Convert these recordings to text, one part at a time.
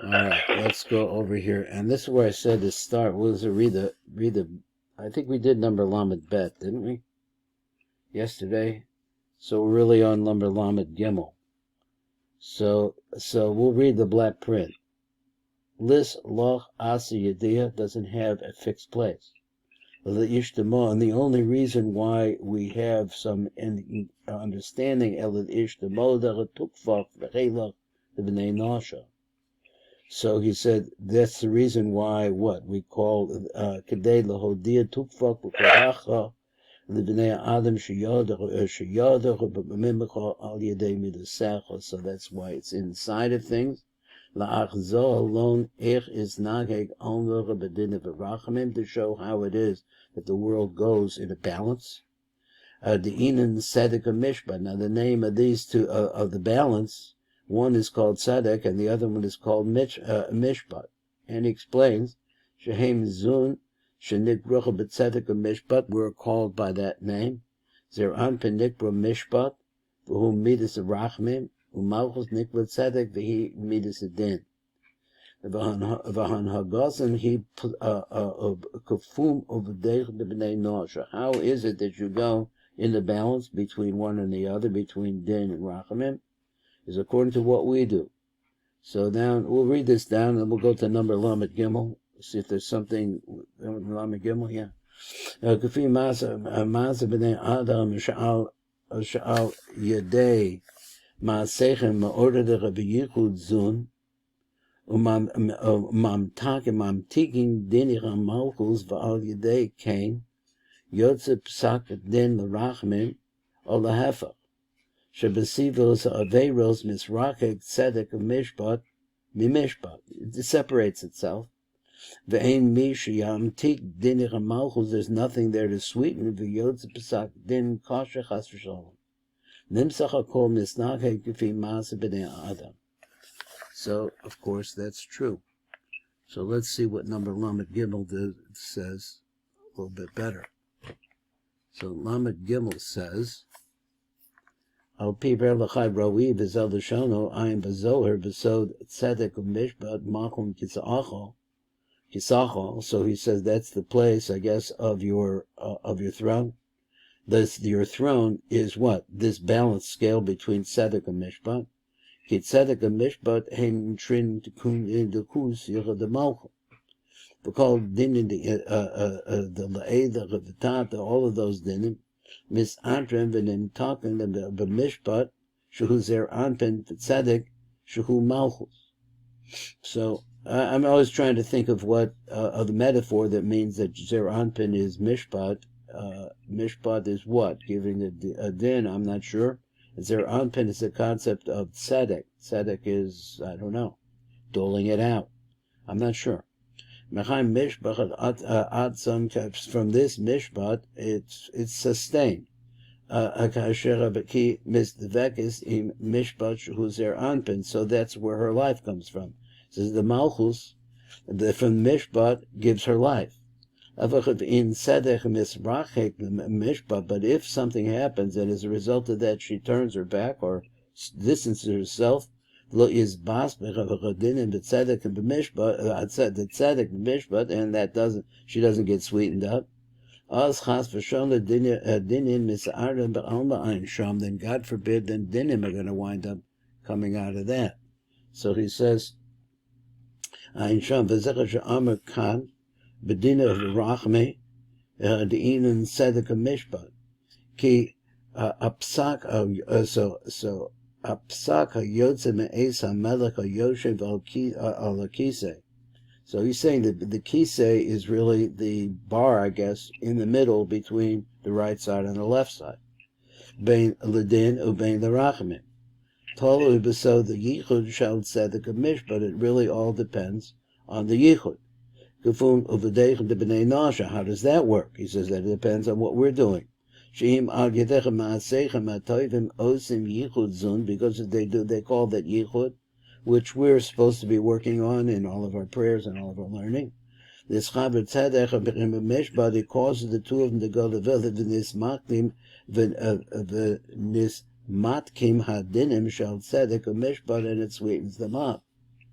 All right, let's go over here, and this is where I said to start. Was to read the. I think we did number Lamed Bet, didn't we? Yesterday, so we're really on number Lamed Gimel. So we'll read the black print. Lis loch asi yediyah doesn't have a fixed place. The ishtamo, and the only reason why we have some understanding elad ishtamo that tukfach v'cheilach the b'nei nasha. So he said that's the reason why what we call kedei lahodia tukfach v'koracha the b'nei adam sheyadach b'mimicha al yedei midasecha. So that's why it's inside of things. La'achzo alone is nageg omer b'din v'rachamim, to show how it is that the world goes in a balance. The inan tzedek mishpat. Now the name of these two of the balance, one is called tzedek and the other one is called mishpat. And he explains, shehem zun shenikbrucha b'tzedek mishpat, we're called by that name. Zeran penikbra mishpat, v'hu midas rachmim. Umalchus nikva tzedek v'hi midas adin. V'han hagasan he kafum ovdeich b'nei nosha. How is it that you go in the balance between one and the other, between din and rachamim? Is according to what we do. So now we'll read this down and we'll go to number Lamed Gimel. See if there's something Lamed Gimel. Yeah. Kafi masa b'nei adam sha'al yedei. Ma'asechem ma'order de Rabbi Yichud Zun mamtikin dinich malchus v'al yedei kain yotze psak din l'rachmim or l'hefach shebesivos averos misrakek tzedek mishpat mimishpat. It separates itself. Ve'ein mi sheyamtik dinich malchus. There's nothing there to sweeten v'yotze psak din kosher chas v'shalom. So, of course, that's true. So let's see what number Lamed Gimel says a little bit better. So Lamed Gimel says, Al pi ber l'chai roi v'zel l'shono ayin b'zoher b'sod tzedek u'mishpat machum kisachol. So he says that's the place, I guess, of your throne. Your throne is what? This balanced scale between tzedek and mishpat. Ki tzedek and mishpat hem trin in the kus yichad the malchut. Because din in the la'eda revitat, all of those dinim misantrim v'nim taken the mishpat shehu zer anpen tzedek shehu malchus. So I'm always trying to think of what of the metaphor that means that zer anpen is mishpat. Mishpat is what? Giving a din, I'm not sure. Zer anpen is the concept of tzedek. Tzedek is, I don't know, doling it out. I'm not sure. From this mishpat, it's sustained. So that's where her life comes from. So the malchus from mishpat gives her life. But if something happens and as a result of that she turns her back or distances herself, and that she doesn't get sweetened up, then God forbid, then dinim are going to wind up coming out of that. So he says, Bedina v'rachme de'inan tzedek mishpat ki apsak apsak hayotze me'es hamelech hayoshev al kisei. So he's saying that the kisei is really the bar, I guess, in the middle between the right side and the left side. Bein ledin ubein l'rachmim. Tolu b'so the yichud shal tzedek mishpat. It really all depends on the yichud. How does that work? He says that it depends on what we're doing. Because if they call that yichud, which we're supposed to be working on in all of our prayers and all of our learning. This chaber tzedek mishpat, it causes the two of them to go together. V'nismatkim hadinim shal tzedek mishpat, and it sweetens them up.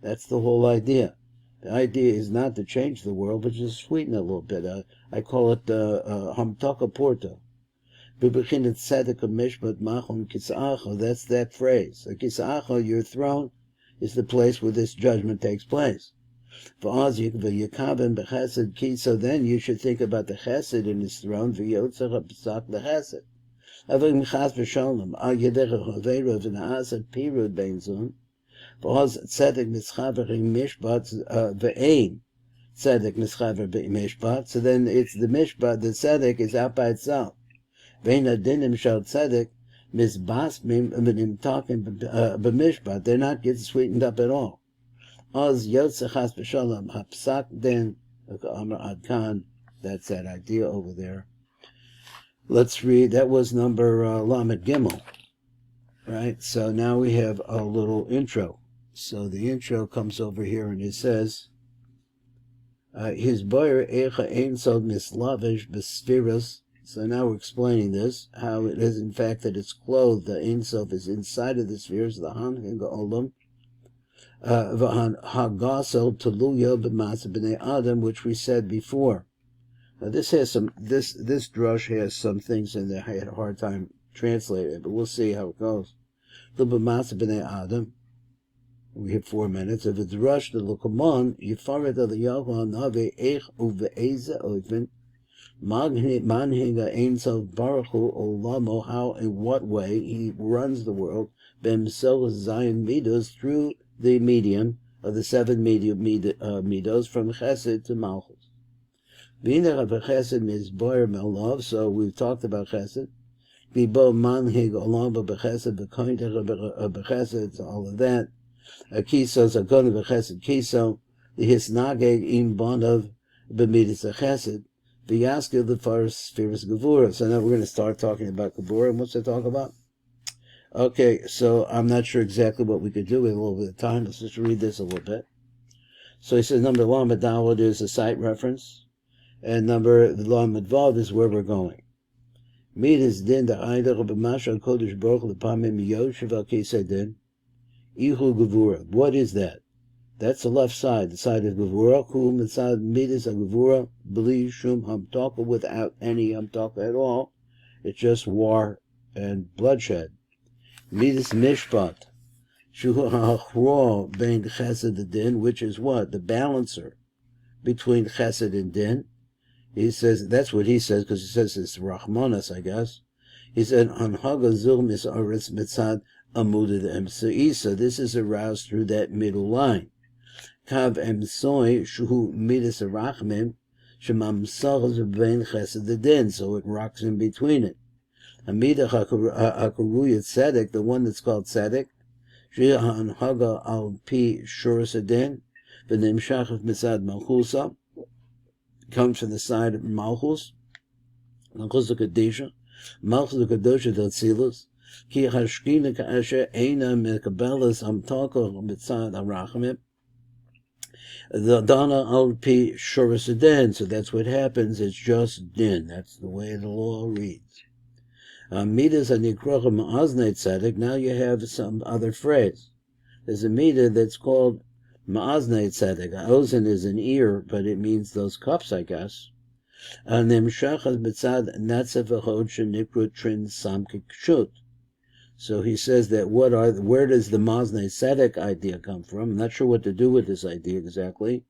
That's the whole idea. The idea is not to change the world, but just sweeten it a little bit. I call it hamtaka porta. That's that phrase. Kisa'acha, your throne, is the place where this judgment takes place. So then you should think about the chesed in his throne. Because tzedek mischaber mishpat ve'ein tzedek mischaber mishpat. So then it's the mishpat. The tzedek is out by itself. Ve'ein adinim shal tzedek misbasmim v'nim talking b'mishpat. They're not getting sweetened up at all. Oz yotze chas v'shalom hapsak den amar adkan. That's that idea over there. Let's read. That was number Lamed Gimel. Right. So now we have a little intro. So the intro comes over here and it says, his boyer echa ein sod mislavish b'sfiras. So now we're explaining this, how it is in fact that it's clothed, the Ein Sof is inside of the spheres, the Han Hinga Olam, v'han hagasel teluya b'masa b'nei Adam, which we said before. Now this has some, this drush has some things in there I had a hard time translating it, but we'll see how it goes. The b'masa b'nei Adam. We have 4 minutes. If it's rushed, the Lukamon, Yifaret ELIYAHU Nave Eich Uve'eze Oifen, Manhinga Ein Sof Baruchu Olamo, how, in what way he runs the world, B'msel Zion Midos, through the medium of the 7 Midos, from Chesed to Malchus. V'inech Chesed Mizboyer Melov, so we've talked about Chesed. V'bo Manhig Olamo B'Chesed, B'Kointech B'Chesed, all of that. A kisos a gon of a chesed kiso, the hisnageg im bonov b'midas a chesed, the yaskil the first spheres gevura. So now we're going to start talking about gevura. And what's to talk about? Okay, so I'm not sure exactly what we could do with a little bit of time. Let's just read this a little bit. So he says number Lamed Daled is a site reference, and number Lamed Vav is where we're going. Midas din the Eidach b'mashal kodesh baruch l'pamim yoshev al kisei din. Ihu Gevura. What is that? That's the left side, the side of Gevura. Kum, the side of Midas of Gevura. Bli Shum Hamtaka, without any Hamtaka at all. It's just war and bloodshed. Midas Mishpat. Shuhu HaChro Ben Chesed Din, which is what? The balancer between Chesed and Din. He says, that's what he says, because he says it's Rahmanas, I guess. He said, Anhaga Zul Misaretz Mitzad Amudid Emsoisa. This is aroused through that middle line. Kav Emsoi Shuhu Midas Arachmim Shemam Sachas Ben Chesed Din. So it rocks in between it. Amida Hakaruyat Tzedek, the one that's called Tzedek. Shehan Haga Al Pi Shuras Adin. Benim Shachaf Misad Malchusa. Comes from the side of Malchus. Malchus Kadisha. Malchus Kadosha Del Tzilus. Ki hashkina ka'asher eina mekabelas hamtaka mitzad harachmim. The dana al pi shuras din. So that's what happens. It's just din. That's the way the law reads. Midas anikrocha ma'aznei tzedek. Now you have some other phrase. There's a midah that's called ma'aznei tzedek. Ozen is an ear, but it means those cups, I guess. Nimshachas mitzad natzef echod shenikru trin samkik shut. So he says that where does the Maznei Tzedek idea come from? I'm not sure what to do with this idea exactly,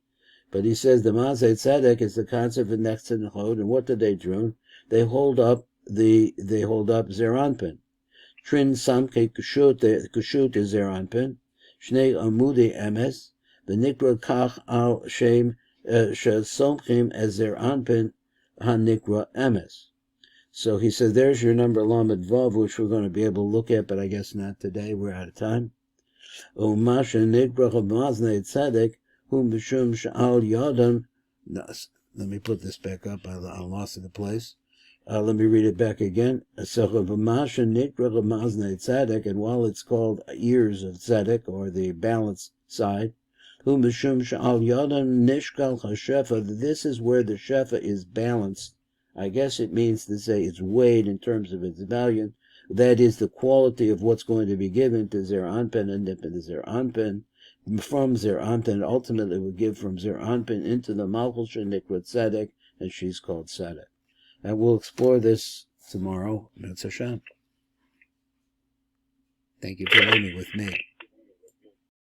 but he says the Maznei Tzedek is the concept of next and Chod, and what do they do? They hold up Zeranpin. Trin Samke Kushut, the Kushut is Zeranpin. Shnei Amudi Emes, the Nikra Kach Al Shem Shesomchim as Zeranpin HaNikra Emes. So he says, there's your number Lamed Vav, which we're going to be able to look at, but I guess not today. We're out of time. Umasha Nikrach Maznei Tzedek, whom B'shum Sha'al Yadam. Let me put this back up. I lost it in place. Let me read it back again. So Umasha Nikrach Maznei Tzedek, and while it's called ears of Tzedek, or the balance side, whom B'shum Sha'al Yadam Nishkal HaShefa, this is where the Shefa is balanced. I guess it means to say it's weighed in terms of its value. That is the quality of what's going to be given to Zer Anpen and Nipen to Zer Anpen. from Zer Anpin, and ultimately would give from Zer Anpin into the Malchus Shenikrut Tzedek, and she's called Tzedek. And we'll explore this tomorrow. That's Hashem. Thank you for learning with me.